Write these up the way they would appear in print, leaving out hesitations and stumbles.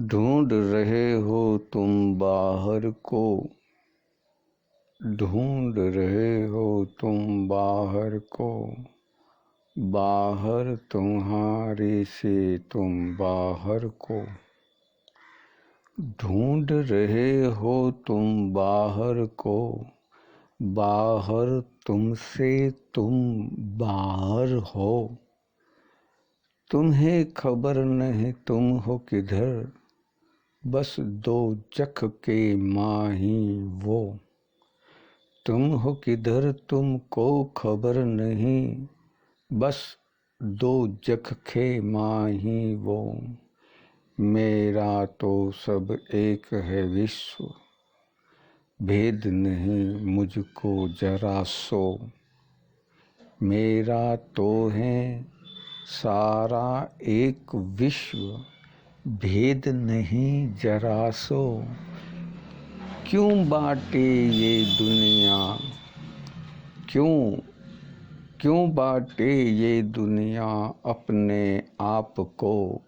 ढूंढ रहे हो तुम बाहर को, ढूंढ रहे हो तुम बाहर को, बाहर तुम्हारे से तुम बाहर को। ढूंढ रहे हो तुम बाहर को, बाहर तुमसे तुम बाहर हो। तुम्हें खबर नहीं तुम हो किधर, बस दो जख के माही वो। तुम हो किधर तुमको खबर नहीं, बस दो जख के माही वो। मेरा तो सब एक है विश्व, भेद नहीं मुझको जरा सो। मेरा तो है सारा एक विश्व, भेद नहीं जरा सो। क्यों बांटे ये दुनिया, क्यों बांटे ये दुनिया अपने आप को।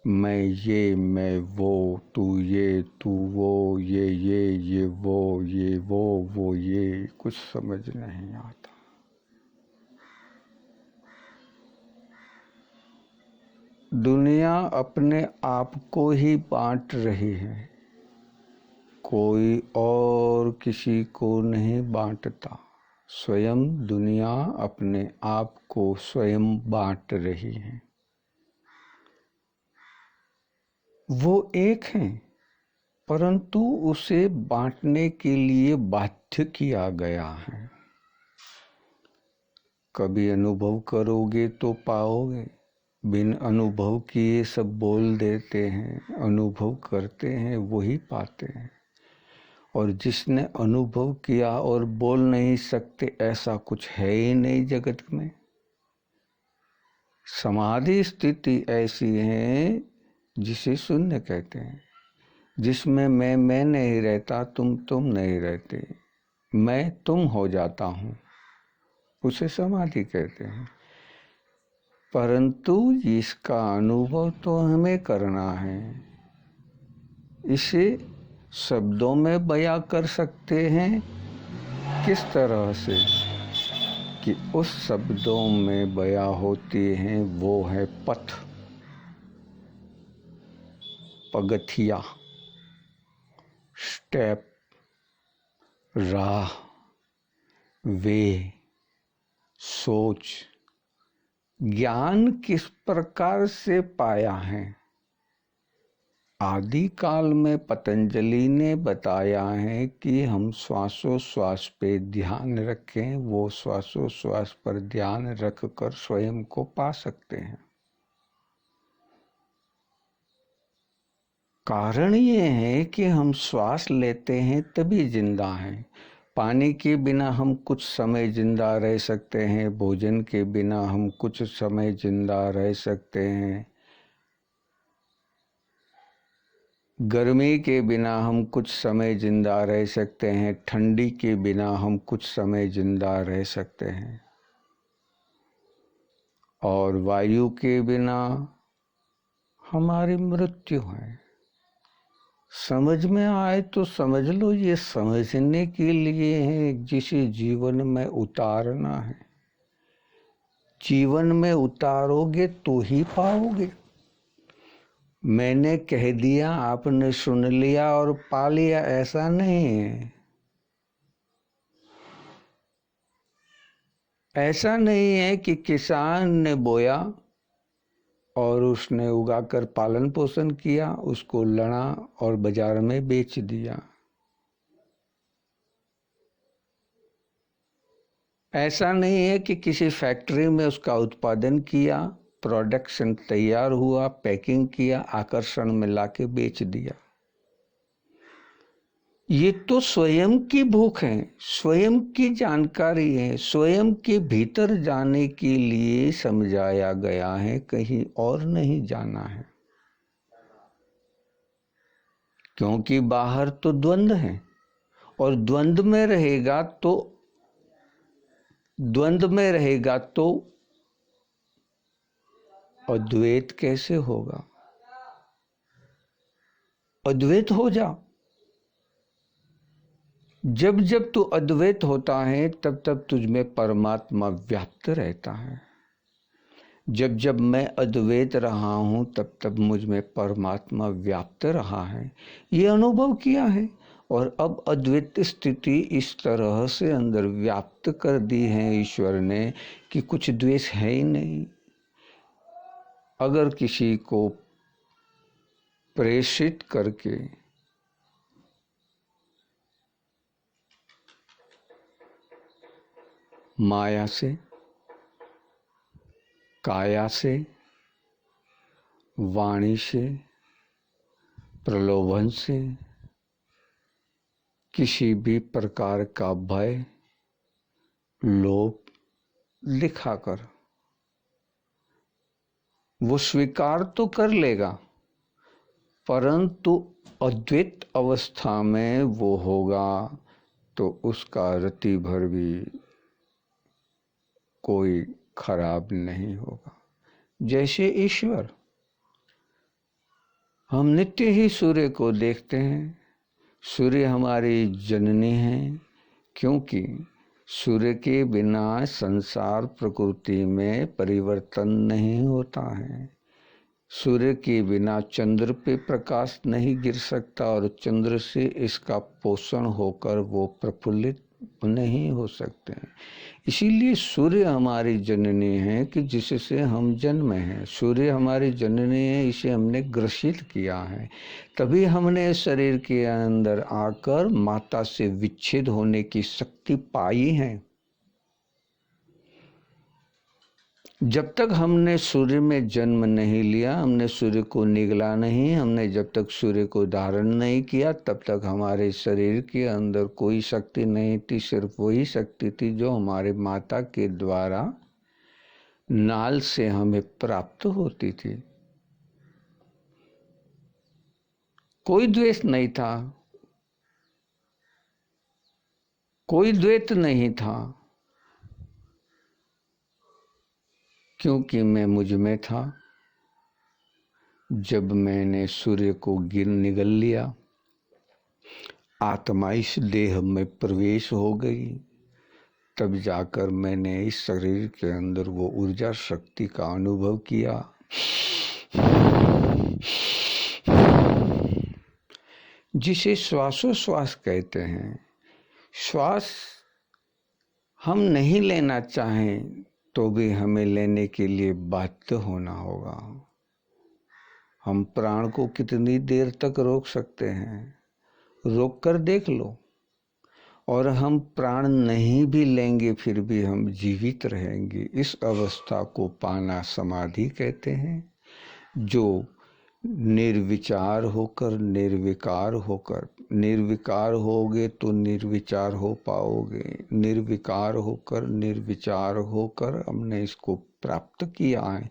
मैं ये मैं वो, तू ये तू वो, ये वो ये, कुछ समझ नहीं आता। दुनिया अपने आप को ही बांट रही है, कोई और किसी को नहीं बांटता। स्वयं दुनिया अपने आप को स्वयं बांट रही है। वो एक है, परंतु उसे बांटने के लिए बाध्य किया गया है। कभी अनुभव करोगे तो पाओगे, बिन अनुभव किए सब बोल देते हैं। अनुभव करते हैं वही पाते हैं, और जिसने अनुभव किया और बोल नहीं सकते ऐसा कुछ है ही नहीं जगत में। समाधि स्थिति ऐसी है जिसे शून्य कहते हैं, जिसमें मैं नहीं रहता, तुम नहीं रहते, मैं तुम हो जाता हूँ, उसे समाधि कहते हैं। परंतु इसका अनुभव तो हमें करना है। इसे शब्दों में बयां कर सकते हैं किस तरह से कि उस शब्दों में बयां होती हैं वो है पथ, पगथिया, स्टेप, राह, वे, सोच। ज्ञान किस प्रकार से पाया है। आदि काल में पतंजलि ने बताया है कि हम श्वासोश्वास पे ध्यान रखें, वो श्वासोश्वास पर ध्यान रखकर स्वयं को पा सकते हैं। कारण ये है कि हम श्वास लेते हैं तभी जिंदा हैं। पानी के बिना हम कुछ समय जिंदा रह सकते हैं, भोजन के बिना हम कुछ समय जिंदा रह सकते हैं, गर्मी के बिना हम कुछ समय जिंदा रह सकते हैं, ठंडी के बिना हम कुछ समय जिंदा रह सकते हैं, और वायु के बिना हमारी मृत्यु है। समझ में आए तो समझ लो, ये समझने के लिए है जिसे जीवन में उतारना है। जीवन में उतारोगे तो ही पाओगे। मैंने कह दिया, आपने सुन लिया और पा लिया, ऐसा नहीं है। ऐसा नहीं है कि किसान ने बोया और उसने उगाकर पालन पोषण किया, उसको लड़ा और बाजार में बेच दिया। ऐसा नहीं है कि किसी फैक्ट्री में उसका उत्पादन किया, प्रोडक्शन तैयार हुआ, पैकिंग किया, आकर्षण में लाके बेच दिया। ये तो स्वयं की भूख है, स्वयं की जानकारी है, स्वयं के भीतर जाने के लिए समझाया गया है, कहीं और नहीं जाना है। क्योंकि बाहर तो द्वंद्व है, और द्वंद्व में रहेगा तो अद्वैत कैसे होगा। अद्वैत हो जा। जब जब तू अद्वैत होता है तब तब तुझ में परमात्मा व्याप्त रहता है। जब जब मैं अद्वैत रहा हूँ तब तब मुझ में परमात्मा व्याप्त रहा है, ये अनुभव किया है। और अब अद्वैत स्थिति इस तरह से अंदर व्याप्त कर दी है ईश्वर ने कि कुछ द्वेष है ही नहीं। अगर किसी को प्रेषित करके माया से, काया से, वाणी से, प्रलोभन से किसी भी प्रकार का भय, लोभ दिखाकर वो स्वीकार तो कर लेगा, परंतु अद्वैत अवस्था में वो होगा तो उसका रति भर भी कोई खराब नहीं होगा। जैसे ईश्वर, हम नित्य ही सूर्य को देखते हैं। सूर्य हमारी जननी है, क्योंकि सूर्य के बिना संसार प्रकृति में परिवर्तन नहीं होता है। सूर्य के बिना चंद्र पे प्रकाश नहीं गिर सकता और चंद्र से इसका पोषण होकर वो प्रफुल्लित नहीं हो सकते हैं। इसीलिए सूर्य हमारी जननी है कि जिससे हम जन्मे हैं। सूर्य हमारी जननी है, इसे हमने ग्रसित किया है, तभी हमने शरीर के अंदर आकर माता से विच्छेद होने की शक्ति पाई है। जब तक हमने सूर्य में जन्म नहीं लिया, हमने सूर्य को निगला नहीं, हमने जब तक सूर्य को धारण नहीं किया, तब तक हमारे शरीर के अंदर कोई शक्ति नहीं थी। सिर्फ वही शक्ति थी जो हमारे माता के द्वारा नाल से हमें प्राप्त होती थी। कोई द्वेष नहीं था, कोई द्वैत नहीं था, क्योंकि मैं मुझ में था। जब मैंने सूर्य को निगल लिया, आत्मा इस देह में प्रवेश हो गई, तब जाकर मैंने इस शरीर के अंदर वो ऊर्जा शक्ति का अनुभव किया। जिसे श्वासोश्वास कहते हैं। श्वास हम नहीं लेना चाहें तो भी हमें लेने के लिए बाध्य होना होगा। हम प्राण को कितनी देर तक रोक सकते हैं? रोक कर देख लो। और हम प्राण नहीं भी लेंगे फिर भी हम जीवित रहेंगे। इस अवस्था को पाना समाधि कहते हैं, जो निर्विचार होकर निर्विकार होकर, निर्विकार होगे तो निर्विचार हो पाओगे, निर्विकार होकर निर्विचार होकर हमने इसको प्राप्त किया है।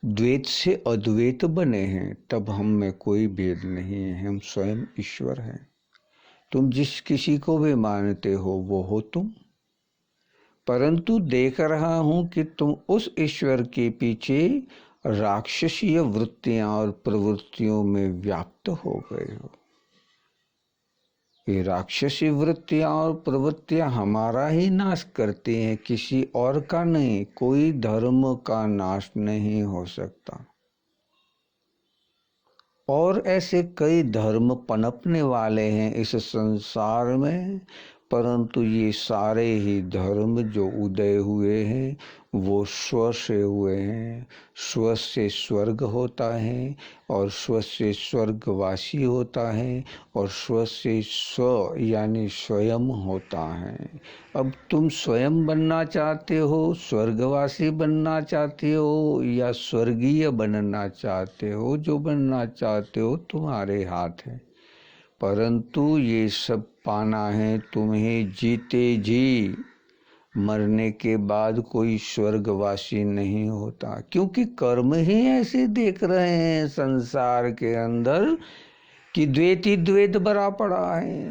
द्वैत से अद्वैत बने हैं, तब हम में कोई भेद नहीं है, हम स्वयं ईश्वर हैं। तुम जिस किसी को भी मानते हो वो हो तुम, परंतु देख रहा हूं कि तुम उस ईश्वर के पीछे राक्षसीय वृत्तियां और प्रवृत्तियों में व्याप्त हो गए हो। ये राक्षसी वृत्तियां और प्रवृत्तियां हमारा ही नाश करती हैं, किसी और का नहीं। कोई धर्म का नाश नहीं हो सकता। और ऐसे कई धर्म पनपने वाले हैं इस संसार में, परंतु ये सारे ही धर्म जो उदय हुए हैं वो स्व से हुए हैं। स्व से स्वर्ग होता है और स्व से स्वर्गवासी होता है और स्व से स्व यानी स्वयं होता है। अब तुम स्वयं बनना चाहते हो, स्वर्गवासी बनना चाहते हो या स्वर्गीय बनना चाहते हो, जो बनना चाहते हो तुम्हारे हाथ है। परंतु ये सब पाना है तुम्हें जीते जी। मरने के बाद कोई स्वर्गवासी नहीं होता, क्योंकि कर्म ही ऐसे देख रहे हैं संसार के अंदर कि द्वैत ही द्वैत भरा पड़ा है।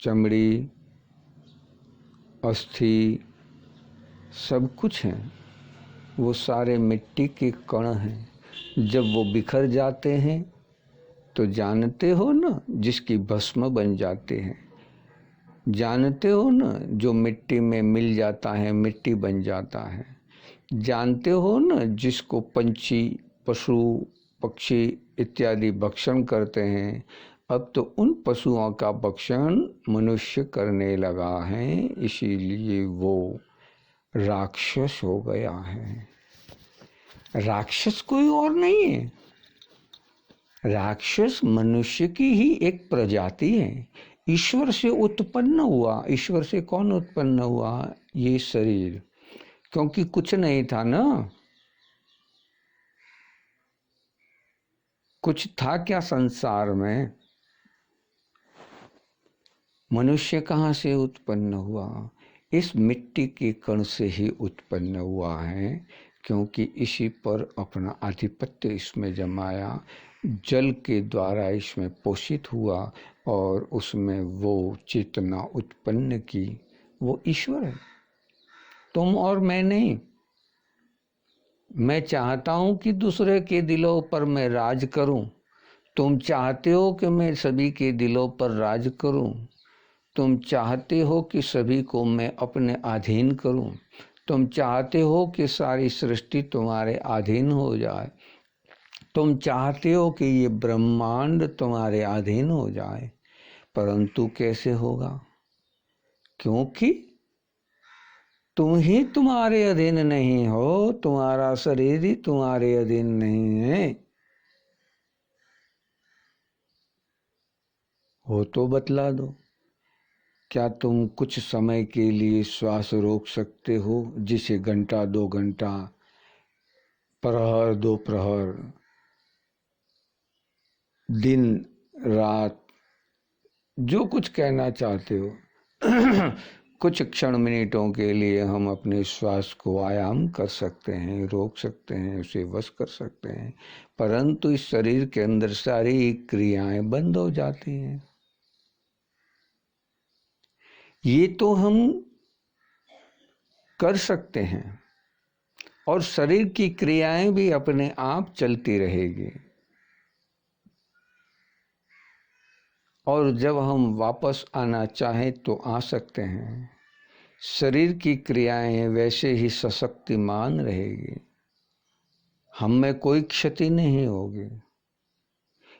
चमड़ी, अस्थि, सब कुछ है, वो सारे मिट्टी के कण हैं। जब वो बिखर जाते हैं तो जानते हो ना, जिसकी भस्म बन जाते हैं, जानते हो ना, जो मिट्टी में मिल जाता है मिट्टी बन जाता है। जानते हो ना, जिसको पंछी, पशु, पक्षी इत्यादि भक्षण करते हैं, अब तो उन पशुओं का भक्षण मनुष्य करने लगा है, इसीलिए वो राक्षस हो गया है। राक्षस कोई और नहीं है, राक्षस मनुष्य की ही एक प्रजाति है। ईश्वर से उत्पन्न हुआ। ईश्वर से कौन उत्पन्न हुआ? ये शरीर, क्योंकि कुछ नहीं था ना। कुछ था क्या संसार में? मनुष्य कहाँ से उत्पन्न हुआ? इस मिट्टी के कण से ही उत्पन्न हुआ है, क्योंकि इसी पर अपना आधिपत्य इसमें जमाया, जल के द्वारा इसमें पोषित हुआ और उसमें वो चेतना उत्पन्न की। वो ईश्वर है, तुम और मैं नहीं। मैं चाहता हूं कि दूसरे के दिलों पर मैं राज करूं, तुम चाहते हो कि मैं सभी के दिलों पर राज करूं, तुम चाहते हो कि सभी को मैं अपने अधीन करूं, तुम चाहते हो कि सारी सृष्टि तुम्हारे अधीन हो जाए, तुम चाहते हो कि ये ब्रह्मांड तुम्हारे अधीन हो जाए, परंतु कैसे होगा? क्योंकि तुम ही तुम्हारे अधीन नहीं हो, तुम्हारा शरीर ही तुम्हारे अधीन नहीं है। हो तो बतला दो, क्या तुम कुछ समय के लिए श्वास रोक सकते हो, जिसे घंटा 2 घंटा, प्रहर 2 प्रहर, दिन रात, जो कुछ कहना चाहते हो कुछ क्षण मिनटों के लिए हम अपने श्वास को आयाम कर सकते हैं, रोक सकते हैं, उसे वश कर सकते हैं, परंतु इस शरीर के अंदर सारी क्रियाएं बंद हो जाती हैं। ये तो हम कर सकते हैं और शरीर की क्रियाएं भी अपने आप चलती रहेगी, और जब हम वापस आना चाहें तो आ सकते हैं। शरीर की क्रियाएं वैसे ही सशक्तिमान रहेगी, हम में कोई क्षति नहीं होगी,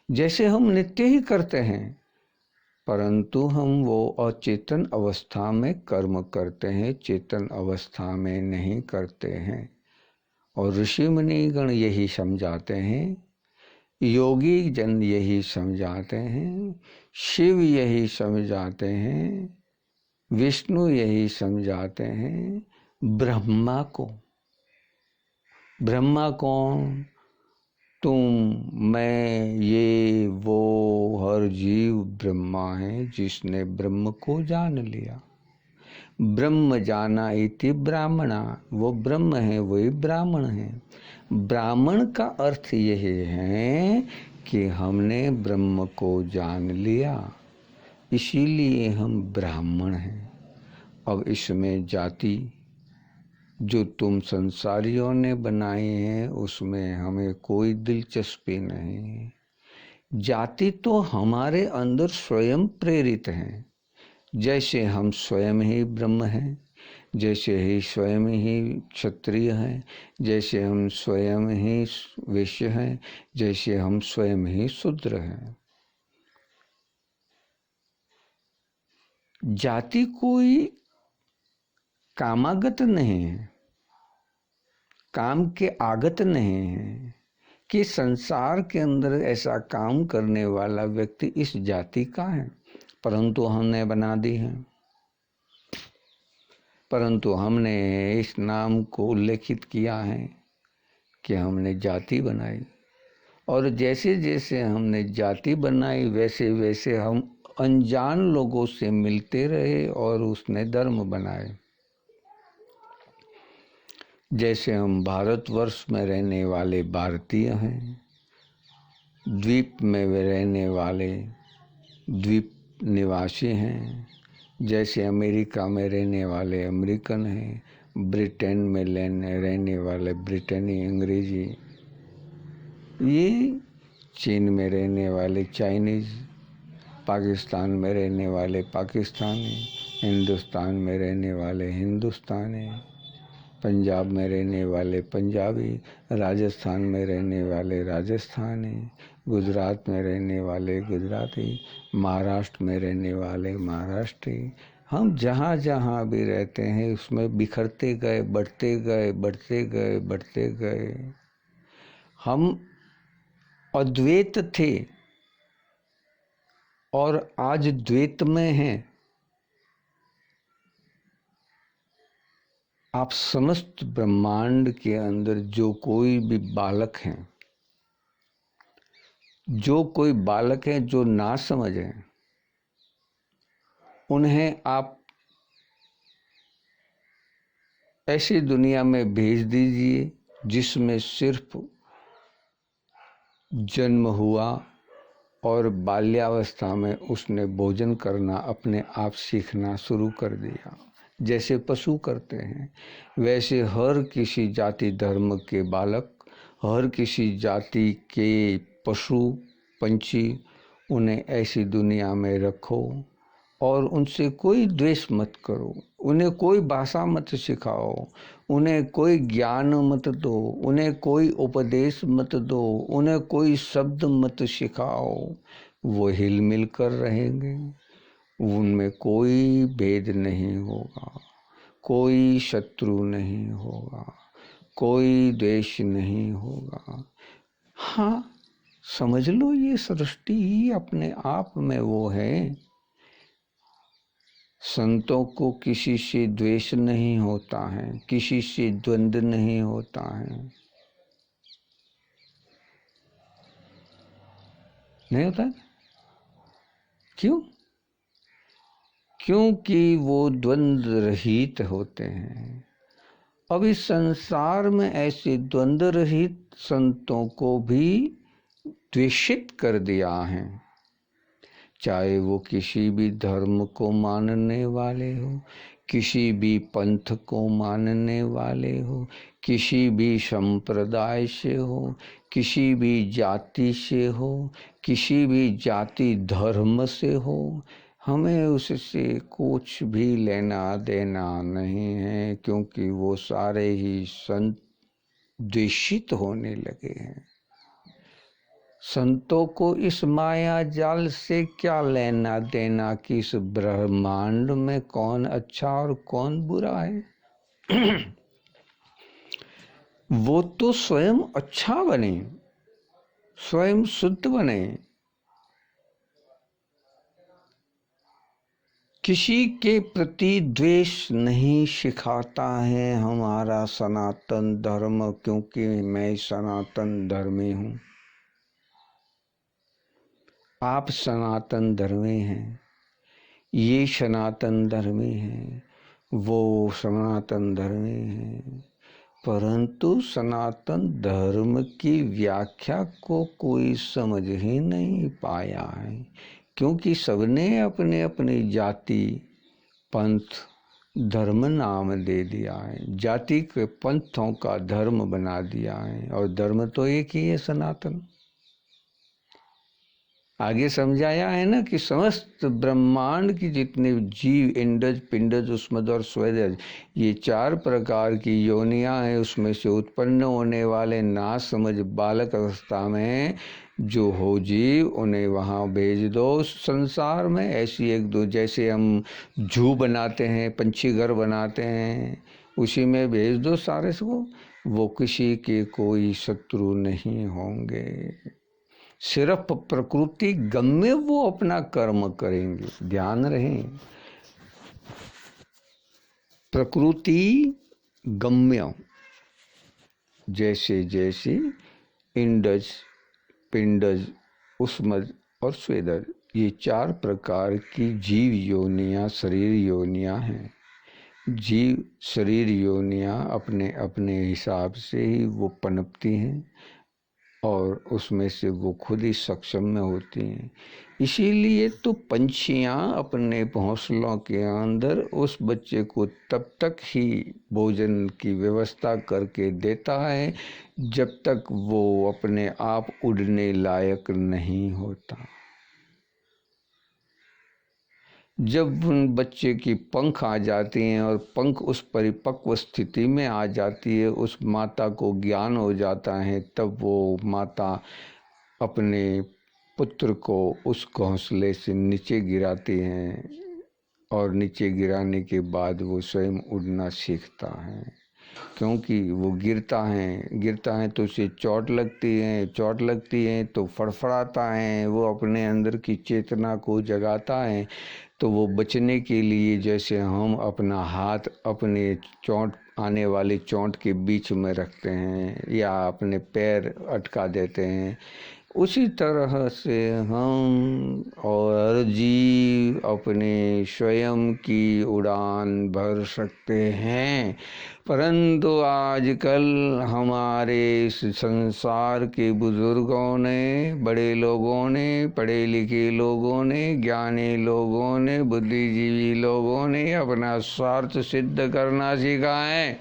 जैसे हम नित्य ही करते हैं, परंतु हम वो अचेतन अवस्था में कर्म करते हैं, चेतन अवस्था में नहीं करते हैं। और ऋषि मुनिगण यही समझाते हैं, योगी जन यही समझाते हैं, शिव यही समझाते हैं, विष्णु यही समझाते हैं। ब्रह्मा को, ब्रह्मा कौन? तुम, मैं, ये वो, हर जीव ब्रह्मा है, जिसने ब्रह्म को जान लिया। ब्रह्म जाना इति ब्राह्मणा, वो ब्रह्म है, वही ब्राह्मण है। ब्राह्मण का अर्थ यह है कि हमने ब्रह्म को जान लिया, इसीलिए हम ब्राह्मण हैं। अब इसमें जाति जो तुम संसारियों ने बनाई है, उसमें हमें कोई दिलचस्पी नहीं। जाति तो हमारे अंदर स्वयं प्रेरित है, जैसे हम स्वयं ही ब्रह्म हैं, जैसे ही स्वयं ही क्षत्रिय हैं, जैसे हम स्वयं ही वैश्य हैं, जैसे हम स्वयं ही शूद्र हैं। जाति कोई कामागत नहीं है, काम के आगत नहीं है कि संसार के अंदर ऐसा काम करने वाला व्यक्ति इस जाति का है, परंतु हमने बना दी है। परंतु हमने इस नाम को उल्लेखित किया है कि हमने जाति बनाई, और जैसे जैसे हमने जाति बनाई वैसे वैसे हम अनजान लोगों से मिलते रहे और उसने धर्म बनाए। जैसे हम भारतवर्ष में रहने वाले भारतीय हैं, द्वीप में रहने वाले द्वीप निवासी हैं, जैसे अमेरिका में रहने वाले अमेरिकन हैं, ब्रिटेन में रहने वाले ब्रिटेनी अंग्रेजी, ये चीन में रहने वाले चाइनीज़, पाकिस्तान में रहने वाले पाकिस्तानी, हिंदुस्तान में रहने वाले हिंदुस्तानी, पंजाब में रहने वाले पंजाबी, राजस्थान में रहने वाले राजस्थानी, गुजरात में रहने वाले गुजराती, महाराष्ट्र में रहने वाले महाराष्ट्री। हम जहाँ जहाँ भी रहते हैं उसमें बिखरते गए, बढ़ते गए, बढ़ते गए, बढ़ते गए। हम अद्वैत थे और आज द्वैत में हैं। आप समस्त ब्रह्मांड के अंदर जो कोई भी बालक हैं, जो कोई बालक है जो ना समझे, उन्हें आप ऐसी दुनिया में भेज दीजिए जिसमें सिर्फ जन्म हुआ और बाल्यावस्था में उसने भोजन करना अपने आप सीखना शुरू कर दिया, जैसे पशु करते हैं। वैसे हर किसी जाति धर्म के बालक, हर किसी जाति के पशु पंछी, उन्हें ऐसी दुनिया में रखो और उनसे कोई द्वेष मत करो, उन्हें कोई भाषा मत सिखाओ, उन्हें कोई ज्ञान मत दो, उन्हें कोई उपदेश मत दो, उन्हें कोई शब्द मत सिखाओ। वो हिल मिल कर रहेंगे, उनमें कोई भेद नहीं होगा, कोई शत्रु नहीं होगा, कोई द्वेष नहीं होगा। हाँ, समझ लो ये सृष्टि ही अपने आप में वो है। संतों को किसी से द्वेष नहीं होता है, किसी से द्वंद्व नहीं होता है। नहीं होता है? क्यों? क्योंकि वो द्वंद्व रहित होते हैं। अब इस संसार में ऐसे द्वंद्व रहित संतों को भी द्वेषित कर दिया है, चाहे वो किसी भी धर्म को मानने वाले हो, किसी भी पंथ को मानने वाले हो, किसी भी संप्रदाय से हो, किसी भी जाति से हो, किसी भी जाति धर्म से हो, हमें उससे कुछ भी लेना देना नहीं है, क्योंकि वो सारे ही संत द्वेषित होने लगे हैं। संतों को इस माया जाल से क्या लेना देना कि इस ब्रह्मांड में कौन अच्छा और कौन बुरा है। वो तो स्वयं अच्छा बने, स्वयं शुद्ध बने, किसी के प्रति द्वेष नहीं सिखाता है हमारा सनातन धर्म, क्योंकि मैं सनातन धर्मी हूँ। आप सनातन धर्मी हैं, ये सनातन धर्मी हैं, वो सनातन धर्मी हैं, परंतु सनातन धर्म की व्याख्या को कोई समझ ही नहीं पाया है, क्योंकि सबने अपने अपनी जाति पंथ धर्म नाम दे दिया है, जाति के पंथों का धर्म बना दिया है, और धर्म तो एक ही है, सनातन। आगे समझाया है ना कि समस्त ब्रह्मांड की जितने जीव, इंडज, पिंडज, उष्मज और स्वेदज, ये 4 प्रकार की योनियां हैं, उसमें से उत्पन्न होने वाले ना समझ बालक अवस्था में जो हो जीव, उन्हें वहाँ भेज दो संसार में। ऐसी एक दो, जैसे हम जू बनाते हैं, पंछी घर बनाते हैं, उसी में भेज दो सारे को, वो किसी के कोई शत्रु नहीं होंगे। सिर्फ प्रकृति गम्य वो अपना कर्म करेंगे, ध्यान रहे। प्रकृति गम्य, जैसे जैसे इंडज, पिंडज, उष्मज और स्वेदज, ये 4 प्रकार की जीव योनियां, शरीर योनियां हैं। जीव शरीर योनियां अपने अपने हिसाब से ही वो पनपती हैं, और उसमें से वो खुद ही सक्षम में होती हैं। इसीलिए तो पंछियाँ अपने घोंसलों के अंदर उस बच्चे को तब तक ही भोजन की व्यवस्था करके देता है जब तक वो अपने आप उड़ने लायक नहीं होता। जब उन बच्चे की पंख आ जाती हैं और पंख उस परिपक्व स्थिति में आ जाती है, उस माता को ज्ञान हो जाता है, तब वो माता अपने पुत्र को उस घोंसले से नीचे गिराती हैं और नीचे गिराने के बाद वो स्वयं उड़ना सीखता है। क्योंकि वो गिरता है तो उसे चोट लगती है तो फड़फड़ाता है, वो अपने अंदर की चेतना को जगाता है। तो वो बचने के लिए जैसे हम अपना हाथ अपने चोट आने वाली चोट के बीच में रखते हैं या अपने पैर अटका देते हैं, उसी तरह से हम और जीव अपने स्वयं की उड़ान भर सकते हैं। परंतु आजकल हमारे इस संसार के बुजुर्गों ने, बड़े लोगों ने, पढ़े लिखे लोगों ने, ज्ञानी लोगों ने, बुद्धिजीवी लोगों ने अपना स्वार्थ सिद्ध करना सीखा है।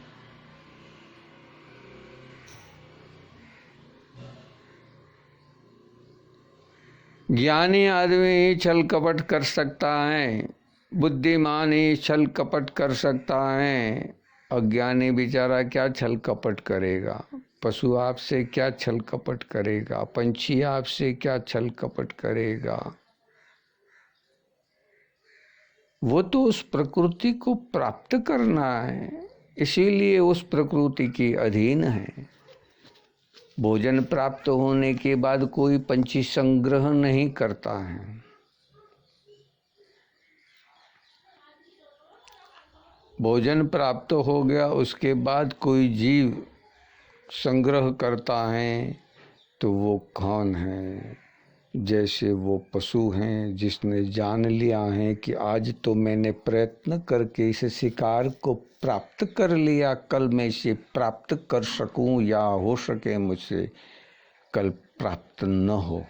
ज्ञानी आदमी ही छल कपट कर सकता है, बुद्धिमान ही छल कपट कर सकता है। अज्ञानी बेचारा क्या छल कपट करेगा? पशु आपसे क्या छल कपट करेगा? पंछी आपसे क्या छल कपट करेगा? वो तो उस प्रकृति को प्राप्त करना है, इसीलिए उस प्रकृति के अधीन है। भोजन प्राप्त होने के बाद कोई पंछी संग्रह नहीं करता है। भोजन प्राप्त हो गया उसके बाद कोई जीव संग्रह करता है तो वो कौन है? जैसे वो पशु हैं जिसने जान लिया है कि आज तो मैंने प्रयत्न करके इस शिकार को प्राप्त कर लिया, कल मैं इसे प्राप्त कर सकूं या हो सके मुझसे कल प्राप्त न हो।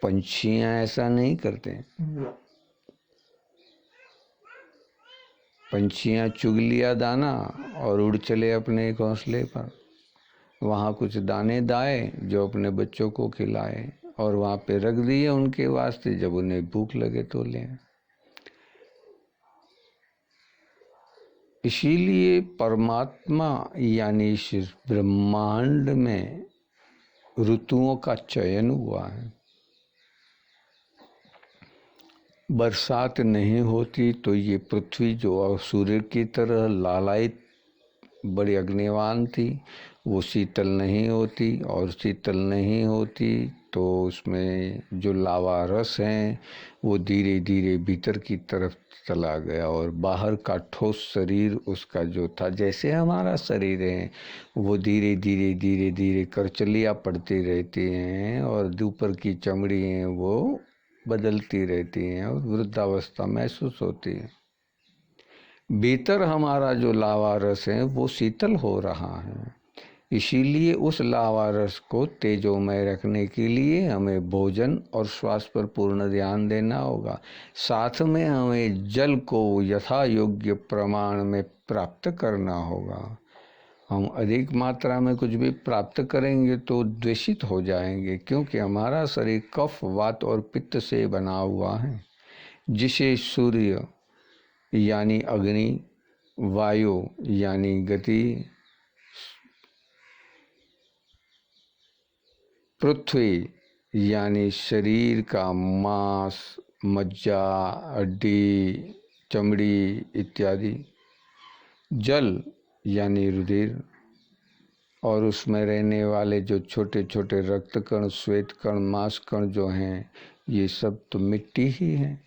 पंछियां ऐसा नहीं करते। पंछियां चुग लिया दाना और उड़ चले अपने घोंसले पर। वहाँ कुछ दाने दाए जो अपने बच्चों को खिलाए और वहाँ पे रख दिए उनके वास्ते, जब उन्हें भूख लगे तो लें। इसीलिए परमात्मा यानी इस ब्रह्मांड में ऋतुओं का चयन हुआ है। बरसात नहीं होती तो ये पृथ्वी जो सूर्य की तरह लालायित बड़ी अग्निवान थी, वो शीतल नहीं होती, और शीतल नहीं होती तो उसमें जो लावा रस है वो धीरे धीरे भीतर की तरफ चला गया और बाहर का ठोस शरीर उसका जो था, जैसे हमारा शरीर है, वो धीरे धीरे धीरे धीरे करचलियाँ पड़ती रहती हैं और ऊपर की चमड़ी है वो बदलती रहती हैं और वृद्धावस्था महसूस होती है। भीतर हमारा जो लावा रस है वो शीतल हो रहा है। इसीलिए उस लावा रस को तेजोमय रखने के लिए हमें भोजन और श्वास पर पूर्ण ध्यान देना होगा। साथ में हमें जल को यथा योग्य प्रमाण में प्राप्त करना होगा। हम अधिक मात्रा में कुछ भी प्राप्त करेंगे तो द्वेषित हो जाएंगे, क्योंकि हमारा शरीर कफ, वात और पित्त से बना हुआ है, जिसे सूर्य यानी अग्नि, वायु यानी गति, पृथ्वी यानी शरीर का मांस, मज्जा, हड्डी, चमड़ी इत्यादि, जल यानी रुधिर, और उसमें रहने वाले जो छोटे छोटे रक्त कण, श्वेत कण, मांस कण जो हैं, ये सब तो मिट्टी ही है।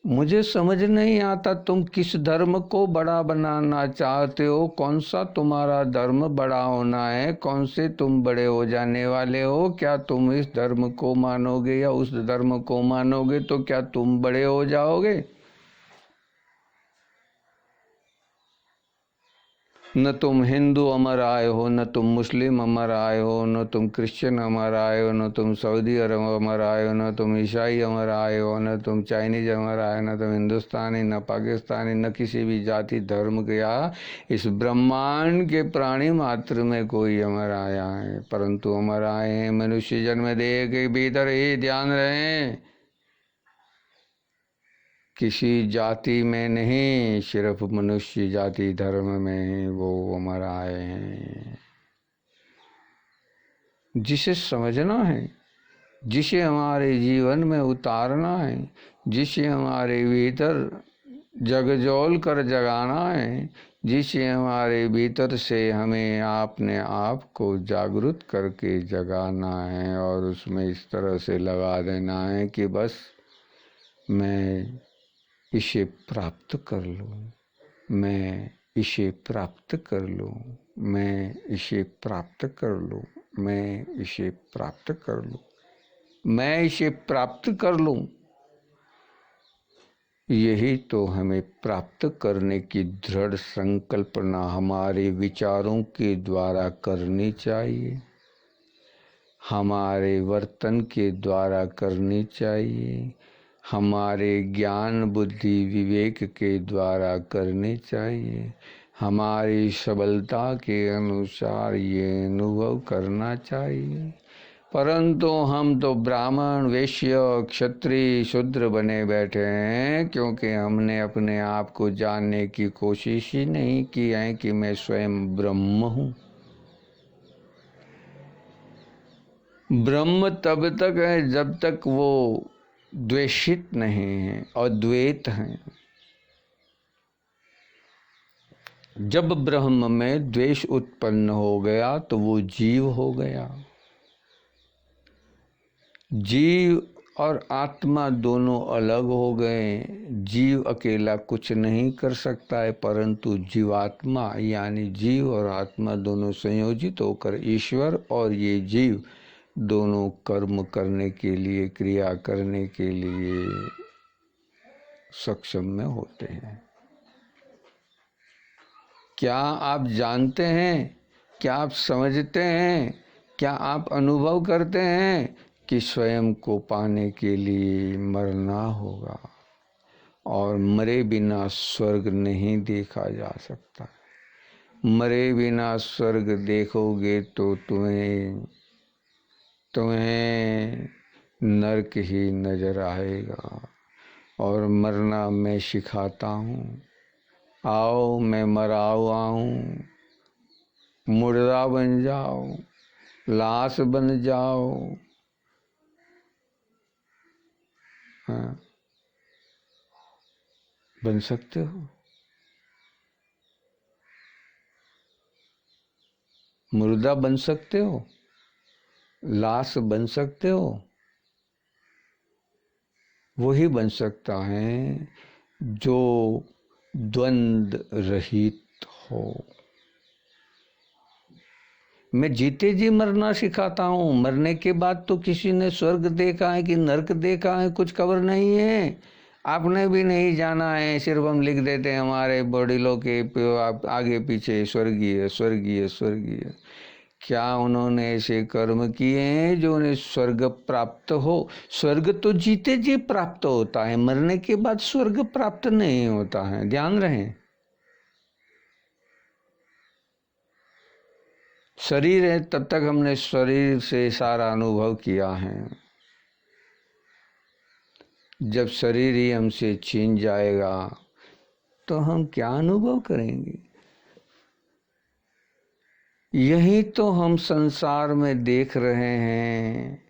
मुझे समझ नहीं आता तुम किस धर्म को बड़ा बनाना चाहते हो? कौन सा तुम्हारा धर्म बड़ा होना है? कौन से तुम बड़े हो जाने वाले हो? क्या तुम इस धर्म को मानोगे या उस धर्म को मानोगे तो क्या तुम बड़े हो जाओगे? न तुम हिंदू अमर आए हो, न तुम मुस्लिम अमर आए हो, न तुम क्रिश्चियन अमर आए हो, न तुम सऊदी अरब अमर आए हो, न तुम ईसाई अमर आए हो, न तुम चाइनीज अमर आए, न तुम हिंदुस्तानी, न पाकिस्तानी, न किसी भी जाति धर्म के या इस ब्रह्मांड के प्राणी मात्र में कोई अमर आया है, परंतु अमर आए हैं मनुष्य जन्म देह के भीतर ही। ध्यान रहे, किसी जाति में नहीं, सिर्फ मनुष्य जाति धर्म में वो अमर आए हैं। जिसे समझना है, जिसे हमारे जीवन में उतारना है, जिसे हमारे भीतर जगजोल कर जगाना है, जिसे हमारे भीतर से हमें अपने आप को जागृत करके जगाना है और उसमें इस तरह से लगा देना है कि बस मैं इसे प्राप्त कर लूँ, मैं इसे प्राप्त कर लूँ, मैं इसे प्राप्त कर लूँ, मैं इसे प्राप्त कर लूँ, मैं इसे प्राप्त कर लूँ। यही तो हमें प्राप्त करने की दृढ़ संकल्पना हमारे विचारों के द्वारा करनी चाहिए, हमारे वर्तन के द्वारा करनी चाहिए, हमारे ज्ञान बुद्धि विवेक के द्वारा करनी चाहिए, हमारी सबलता के अनुसार ये अनुभव करना चाहिए। परंतु हम तो ब्राह्मण वैश्य क्षत्रिय शूद्र बने बैठे हैं, क्योंकि हमने अपने आप को जानने की कोशिश ही नहीं की है कि मैं स्वयं ब्रह्म हूँ। ब्रह्म तब तक है जब तक वो द्वेषित नहीं है, अद्वैत है। जब ब्रह्म में द्वेष उत्पन्न हो गया तो वो जीव हो गया। जीव और आत्मा दोनों अलग हो गए। जीव अकेला कुछ नहीं कर सकता है, परंतु जीवात्मा यानी जीव और आत्मा दोनों संयोजित होकर ईश्वर और ये जीव दोनों कर्म करने के लिए, क्रिया करने के लिए सक्षम में होते हैं। क्या आप जानते हैं, क्या आप समझते हैं, क्या आप अनुभव करते हैं कि स्वयं को पाने के लिए मरना होगा और मरे बिना स्वर्ग नहीं देखा जा सकता। मरे बिना स्वर्ग देखोगे तो तुम्हें नरक ही नजर आएगा। और मरना मैं सिखाता हूँ। आओ मैं मरा हुआ हूँ, मुर्दा बन जाओ, लाश बन जाओ। हाँ, बन सकते हो। मुर्दा बन सकते हो, लाश बन सकते हो। वही बन सकता है जो द्वंद रहित हो। मैं जीते जी मरना सिखाता हूँ। मरने के बाद तो किसी ने स्वर्ग देखा है कि नरक देखा है कुछ खबर नहीं है। आपने भी नहीं जाना है, सिर्फ हम लिख देते हैं हमारे बड़िलों के आगे पीछे स्वर्गीय स्वर्गीय स्वर्गीय। क्या उन्होंने ऐसे कर्म किए हैं जो उन्हें स्वर्ग प्राप्त हो? स्वर्ग तो जीते जी प्राप्त होता है, मरने के बाद स्वर्ग प्राप्त नहीं होता है। ध्यान रहे। शरीर है तब तक हमने शरीर से सारा अनुभव किया है। जब शरीर ही हमसे छीन जाएगा तो हम क्या अनुभव करेंगे? यही तो हम संसार में देख रहे हैं।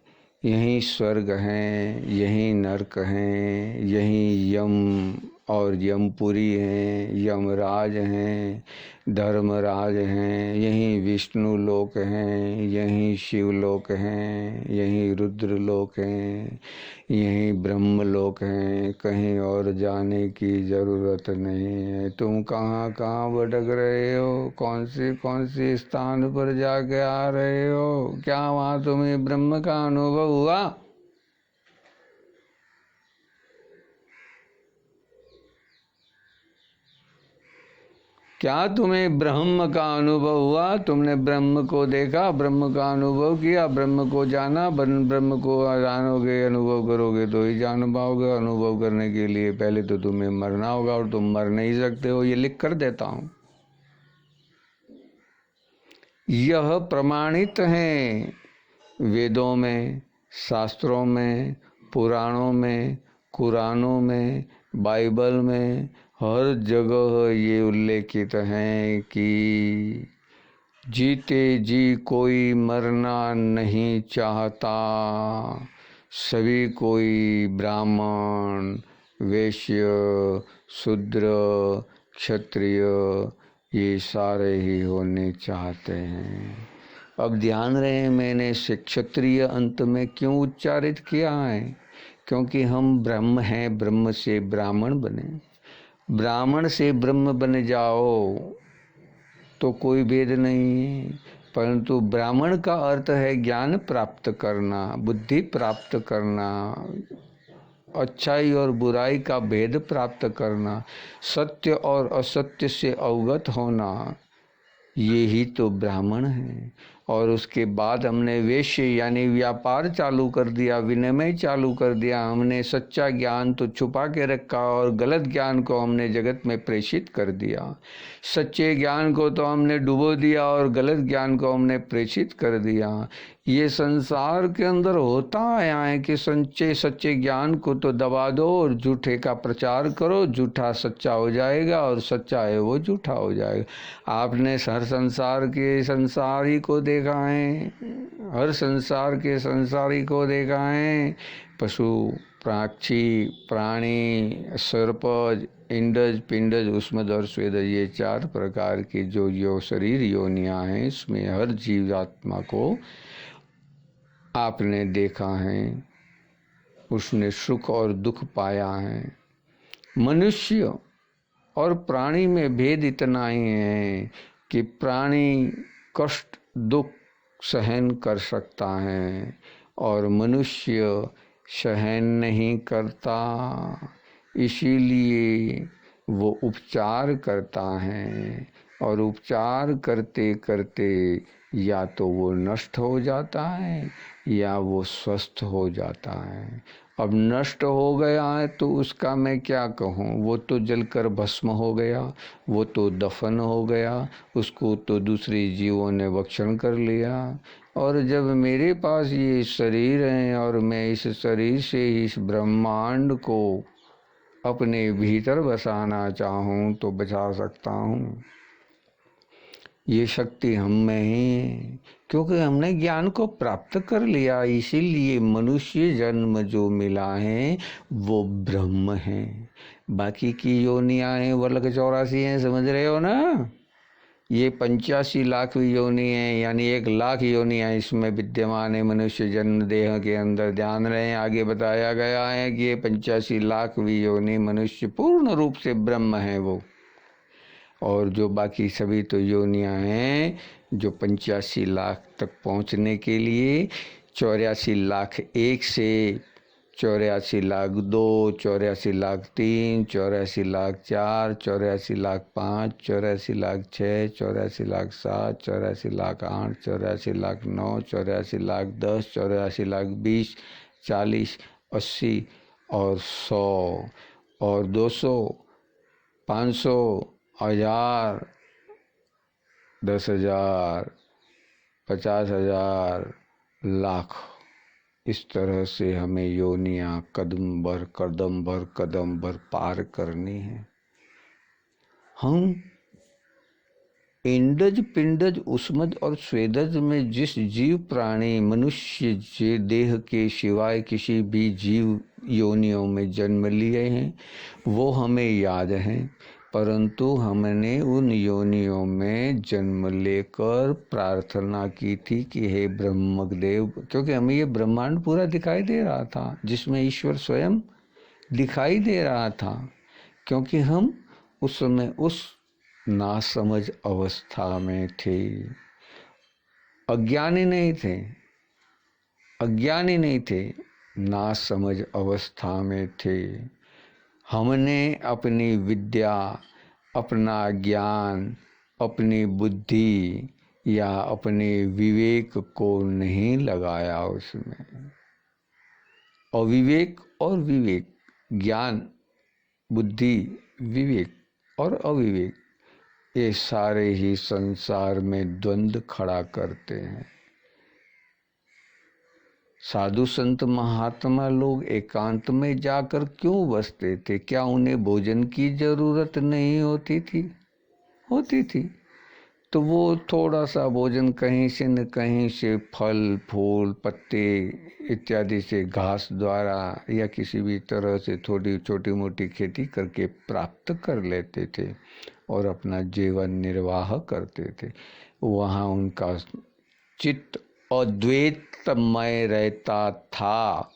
यही स्वर्ग हैं, यही नरक हैं, यही यम और यमपुरी हैं, यमराज हैं, धर्मराज हैं, यही विष्णु लोक हैं, यही शिवलोक हैं, यही रुद्र लोक हैं, यही ब्रह्म लोक हैं। कहीं और जाने की ज़रूरत नहीं है। तुम कहाँ कहाँ भटक रहे हो? कौन से स्थान पर जाके आ रहे हो? क्या वहाँ तुम्हें ब्रह्म का अनुभव हुआ? क्या तुम्हें ब्रह्म का अनुभव हुआ? तुमने ब्रह्म को देखा, ब्रह्म का अनुभव किया, ब्रह्म को जाना, ब्रह्म को जानोगे, अनुभव करोगे तो ही जान पाओगे। अनुभव करने के लिए पहले तो तुम्हें मरना होगा और तुम मर नहीं सकते हो, ये लिख कर देता हूँ। यह प्रमाणित है वेदों में, शास्त्रों में, पुराणों में, कुरानों में, बाइबल में, हर जगह ये उल्लेखित हैं कि जीते जी कोई मरना नहीं चाहता। सभी कोई ब्राह्मण, वैश्य, शूद्र, क्षत्रिय ये सारे ही होने चाहते हैं। अब ध्यान रहे, मैंने से क्षत्रिय अंत में क्यों उच्चारित किया है? क्योंकि हम ब्रह्म हैं, ब्रह्म से ब्राह्मण बने। ब्राह्मण से ब्रह्म बन जाओ तो कोई भेद नहीं है, परंतु ब्राह्मण का अर्थ है ज्ञान प्राप्त करना, बुद्धि प्राप्त करना, अच्छाई और बुराई का भेद प्राप्त करना, सत्य और असत्य से अवगत होना, ये ही तो ब्राह्मण है। और उसके बाद हमने वैश्य यानी व्यापार चालू कर दिया, विनिमय चालू कर दिया। हमने सच्चा ज्ञान तो छुपा के रखा और गलत ज्ञान को हमने जगत में प्रेषित कर दिया। सच्चे ज्ञान को तो हमने डुबो दिया और गलत ज्ञान को हमने प्रेषित कर दिया। ये संसार के अंदर होता आया है कि सच्चे ज्ञान को तो दबा दो और झूठे का प्रचार करो, झूठा सच्चा हो जाएगा और सच्चा है वो झूठा हो जाएगा। आपने हर संसार के संसारी को देखा है, हर संसार के संसारी को देखा है। पशु, पक्षी, प्राणी, सर्पज, इंडज, पिंडज, उष्मज और स्वेदज, ये 4 प्रकार के जो शरीर योनियां हैं, इसमें हर जीवात्मा को आपने देखा है, उसने सुख और दुख पाया है। मनुष्य और प्राणी में भेद इतना ही है कि प्राणी कष्ट दुख सहन कर सकता है और मनुष्य सहन नहीं करता, इसीलिए वो उपचार करता है और उपचार करते करते या तो वो नष्ट हो जाता है या वो स्वस्थ हो जाता है। अब नष्ट हो गया है तो उसका मैं क्या कहूँ, वो तो जलकर भस्म हो गया, वो तो दफन हो गया, उसको तो दूसरे जीवों ने भक्षण कर लिया। और जब मेरे पास ये शरीर है और मैं इस शरीर से इस ब्रह्मांड को अपने भीतर बसाना चाहूँ तो बचा सकता हूँ। ये शक्ति हम में ही है, क्योंकि हमने ज्ञान को प्राप्त कर लिया। इसीलिए मनुष्य जन्म जो मिला है वो ब्रह्म है। बाकी की योनियां हैं वो अलग 84 हैं, समझ रहे हो ना। ये 85 लाख योनि है, यानी 1 लाख योनियां इसमें विद्यमान है मनुष्य जन्म देह के अंदर। ध्यान रहे, आगे बताया गया है कि ये 85 लाख योनि मनुष्य पूर्ण रूप से ब्रह्म है वो। और जो बाकी सभी तो योनियां हैं जो 85 लाख तक पहुंचने के लिए 84 लाख 1 से 84 लाख 2, 84 लाख 3, 84 लाख 4, 84 लाख 5, 84 लाख 6, 84 लाख 7, 84 लाख 8, 84 लाख 9, 84 लाख 10, 84 लाख 20, 40, 80 और 100 और 200, 500, 1000, 10,000, 50,000, लाख, इस तरह से हमें योनियां कदम भर पार करनी है। हम इंडज, पिंडज, उष्मज और स्वेदज में जिस जीव प्राणी मनुष्य देह के सिवाय किसी भी जीव योनियों में जन्म लिए हैं वो हमें याद है, परंतु हमने उन योनियों में जन्म लेकर प्रार्थना की थी कि हे ब्रह्मदेव, क्योंकि हमें ये ब्रह्मांड पूरा दिखाई दे रहा था जिसमें ईश्वर स्वयं दिखाई दे रहा था, क्योंकि हम उस समय उस नासमझ अवस्था में थे, अज्ञानी नहीं थे, नासमझ अवस्था में थे। हमने अपनी विद्या, अपना ज्ञान, अपनी बुद्धि या अपने विवेक को नहीं लगाया उसमें। अविवेक और विवेक, ज्ञान, बुद्धि, विवेक और अविवेक, ये सारे ही संसार में द्वंद्व खड़ा करते हैं। साधु संत महात्मा लोग एकांत में जाकर क्यों बसते थे? क्या उन्हें भोजन की जरूरत नहीं होती थी? होती थी। तो वो थोड़ा सा भोजन कहीं से न कहीं से, फल फूल पत्ते इत्यादि से, घास द्वारा या किसी भी तरह से थोड़ी छोटी मोटी खेती करके प्राप्त कर लेते थे और अपना जीवन निर्वाह करते थे। वहाँ उनका चित्त अद्वैतमय रहता था।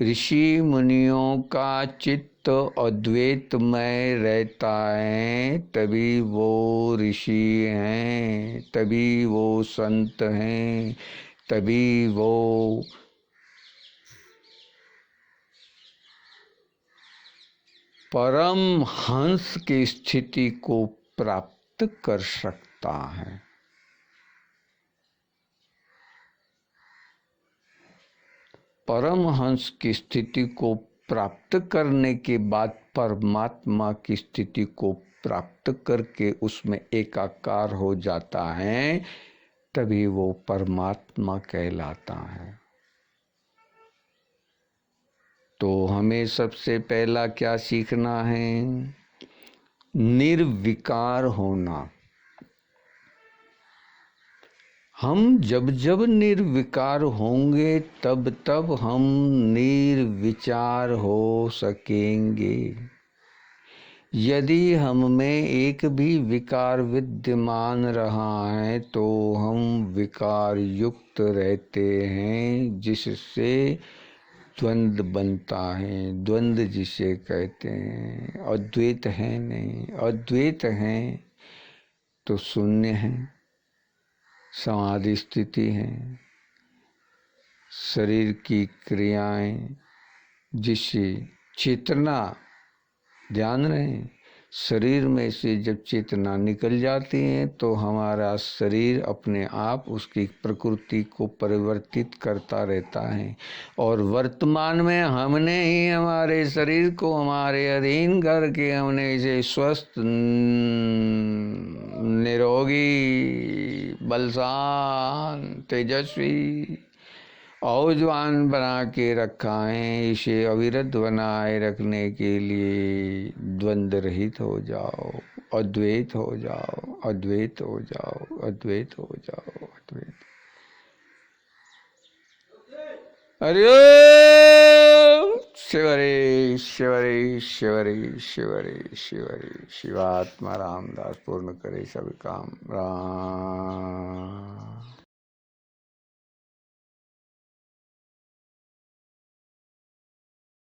ऋषि मुनियों का चित्त अद्वैतमय रहता है, तभी वो ऋषि हैं, तभी वो संत हैं, तभी वो परम हंस की स्थिति को प्राप्त कर सकता है। परमहंस की स्थिति को प्राप्त करने के बाद परमात्मा की स्थिति को प्राप्त करके उसमें एकाकार हो जाता है, तभी वो परमात्मा कहलाता है। तो हमें सबसे पहला क्या सीखना है? निर्विकार होना। हम जब जब निर्विकार होंगे तब तब हम निर्विचार हो सकेंगे। यदि हम में एक भी विकार विद्यमान रहा है तो हम विकार युक्त रहते हैं, जिससे द्वंद्व बनता है। द्वंद्व जिसे कहते हैं, अद्वैत है नहीं। अद्वैत है तो शून्य है, समाधि स्थिति है। शरीर की क्रियाएं जिससे चेतना, ध्यान रहे, शरीर में से जब चेतना निकल जाती है तो हमारा शरीर अपने आप उसकी प्रकृति को परिवर्तित करता रहता है। और वर्तमान में हमने ही हमारे शरीर को हमारे अधीन करके हमने इसे स्वस्थ, निरोगी, बलवान, तेजस्वी, औजवान बना के रखा है। इसे अविरत बनाए रखने के लिए द्वंद्व रहित हो जाओ, अद्वैत हो जाओ, अद्वैत हो जाओ, अद्वैत हो जाओ, अद्वैत। हरि ओम। शिवरे शिवरे शिवरे शिवरे शिवरे। शिवात्मा रामदास पूर्ण करे सब काम। राम।